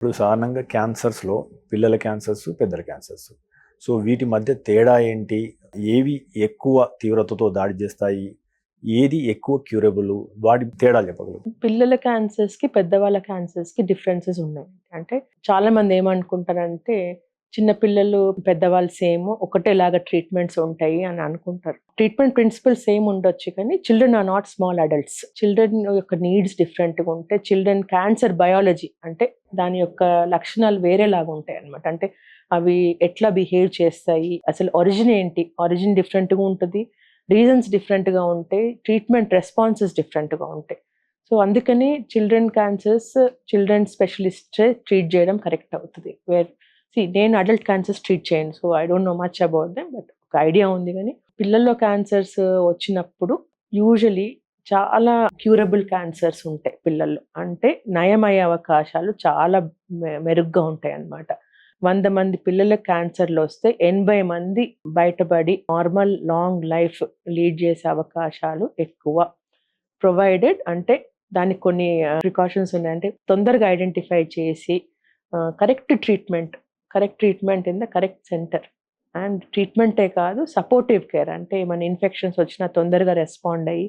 ఇప్పుడు సాధారణంగా క్యాన్సర్స్‌లో పిల్లల క్యాన్సర్స్, పెద్దల క్యాన్సర్స్. సో, వీటి మధ్య తేడా ఏంటి? ఏవి ఎక్కువ తీవ్రతతో దాడి చేస్తాయి? ఏది ఎక్కువ క్యూరబుల్? వాటి తేడాలు చెప్పగలరు? పిల్లల క్యాన్సర్స్‌కి, పెద్దవాళ్ళ క్యాన్సర్స్‌కి డిఫరెన్సెస్ ఉన్నాయి. అంటే చాలామంది ఏమనుకుంటారంటే, చిన్న పిల్లలు, పెద్దవాళ్ళు సేమ్ ఒకటేలాగా ట్రీట్మెంట్స్ ఉంటాయి అని అనుకుంటారు. ట్రీట్మెంట్ ప్రిన్సిపల్ సేమ్ ఉండొచ్చు కానీ, children are not small adults. Children యొక్క నీడ్స్ డిఫరెంట్‌గా ఉంటాయి. చిల్డ్రన్ క్యాన్సర్ బయాలజీ అంటే దాని యొక్క లక్షణాలు వేరేలాగా ఉంటాయన్నమాట. అంటే అవి ఎట్లా బిహేవ్ చేస్తాయి, అసలు ఒరిజిన్ ఏంటి? ఒరిజిన్ డిఫరెంట్‌గా ఉంటది. రీజన్స్ డిఫరెంట్‌గా ఉంటాయి. ట్రీట్మెంట్ రెస్పాన్సెస్ డిఫరెంట్‌గా ఉంటాయి. సో, అందుకని చిల్డ్రన్ క్యాన్సర్స్ చిల్డ్రన్ స్పెషలిస్టే ట్రీట్ చేయడం కరెక్ట్ అవుతది. నేను అడల్ట్ క్యాన్సర్స్ ట్రీట్ చేయను. So, I don't know much about them. But ఒక ఐడియా ఉంది గానీ, పిల్లల్లో క్యాన్సర్స్ వచ్చినప్పుడు యూజువల్లీ చాలా క్యూరబుల్ క్యాన్సర్స్ ఉంటాయి పిల్లల్లో. అంటే నయమయ్యే అవకాశాలు చాలా మెరుగ్గా ఉంటాయన్నమాట. 100 మంది పిల్లలకు క్యాన్సర్‌లొస్తే 80 మంది బయటపడి నార్మల్ లాంగ్ లైఫ్ లీడ్ చేసే అవకాశాలు ఎక్కువ. ప్రొవైడెడ్ అంటే దానికి కొన్ని ప్రికాషన్స్ ఉన్నాయి. అంటే తొందరగా ఐడెంటిఫై చేసి correct treatment in the correct centre. And ట్రీట్మెంటే కాదు, సపోర్టివ్ కేర్ అంటే ఏమైనా ఇన్ఫెక్షన్స్ వచ్చినా తొందరగా రెస్పాండ్ అయ్యి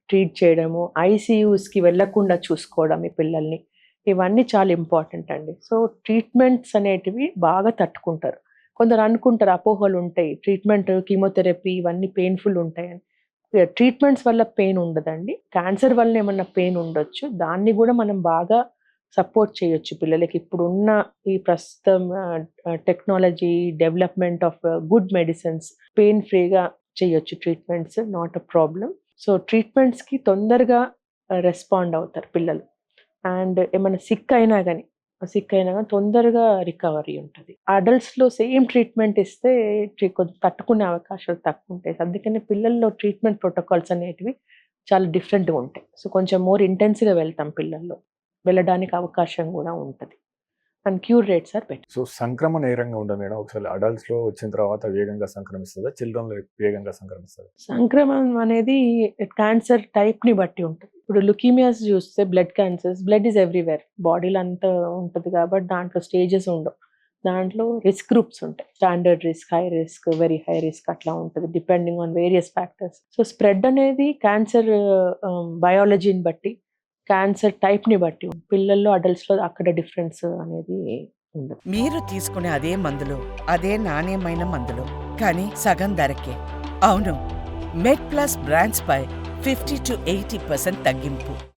ట్రీట్ చేయడము, ఐసీయూస్‌కి వెళ్ళకుండా చూసుకోవడం ఈ పిల్లల్ని. ఇవన్నీ చాలా ఇంపార్టెంట్ అండి. సో, ట్రీట్మెంట్స్ అనేటివి బాగా తట్టుకుంటారు. కొందరు అనుకుంటారు, అపోహలుంటాయి. ట్రీట్మెంట్, కీమోథెరపీ ఇవన్నీ పెయిన్‌ఫుల్ ఉంటాయని. ట్రీట్మెంట్స్ వల్ల పెయిన్ ఉండదండి. క్యాన్సర్ వల్ల ఏమన్నా పెయిన్ ఉండొచ్చు. దాన్ని గూడా మనం బాగా సపోర్ట్ చేయొచ్చు పిల్లలకి. ఇప్పుడున్న ఈ ప్రస్తుతం technology, development of good medicines pain ఫ్రీగా చేయొచ్చు treatments. Not a problem. So, ట్రీట్మెంట్స్‌కి తొందరగా రెస్పాండ్ అవుతారు పిల్లలు. అండ్ ఏమన్నా సిక్ అయినా గాని తొందరగా రికవరీ ఉంటది. అడల్ట్స్‌లో సేమ్ ట్రీట్మెంట్ ఇస్తే కొంచెం తట్టుకునే అవకాశాలు తక్కువుంటాయి. అందుకని పిల్లల్లో ట్రీట్మెంట్ ప్రోటోకాల్స్ అనేటివి చాలా డిఫరెంట్‌గా ఉంటాయి. సో, కొంచెం మోర్ ఇంటెన్స్‌గా వెళ్తాం పిల్లల్లో. వెళ్ళడానికి అవకాశం గూడా ఉంటది. And cure rates are better. So, సంక్రమణ ఏ రకంగా ఉంటది మేడం? ఒకసారి అడల్ట్స్‌లో వచ్చిన తర్వాత వేగంగా సంక్రమిస్తదా? చిల్డ్రన్‌లో వేగంగా సంక్రమిస్తదా? సంక్రమణం అనేది క్యాన్సర్ టైప్‌ని బట్టి ఉంటది. ఇప్పుడు లుకీమియాస్ చూస్తే blood cancers, blood is everywhere. బాడీలో అంతా ఉంటది కాబట్టి దాంట్లో స్టేజెస్ ఉండవు. దాంట్లో రిస్క్ గ్రూప్స్ ఉంటాయి. Standard risk, high risk, very high risk అట్లా ఉంటది. Depending on various factors. So, spread అనేది క్యాన్సర్ బయాలజీని బట్టి, క్యాన్సర్ టైప్‌ని బట్టి పిల్లల్లో, అడల్ట్స్‌లో అక్కడ డిఫరెన్స్ అనేది ఉండదు. మీరు తీసుకునే అదే మందులు, అదే నాణ్యమైన మందులు, కానీ సగం ధరకే. అవును, మెడ్ ప్లస్ బ్రాండ్స్ పై 50-80% తగ్గింపు.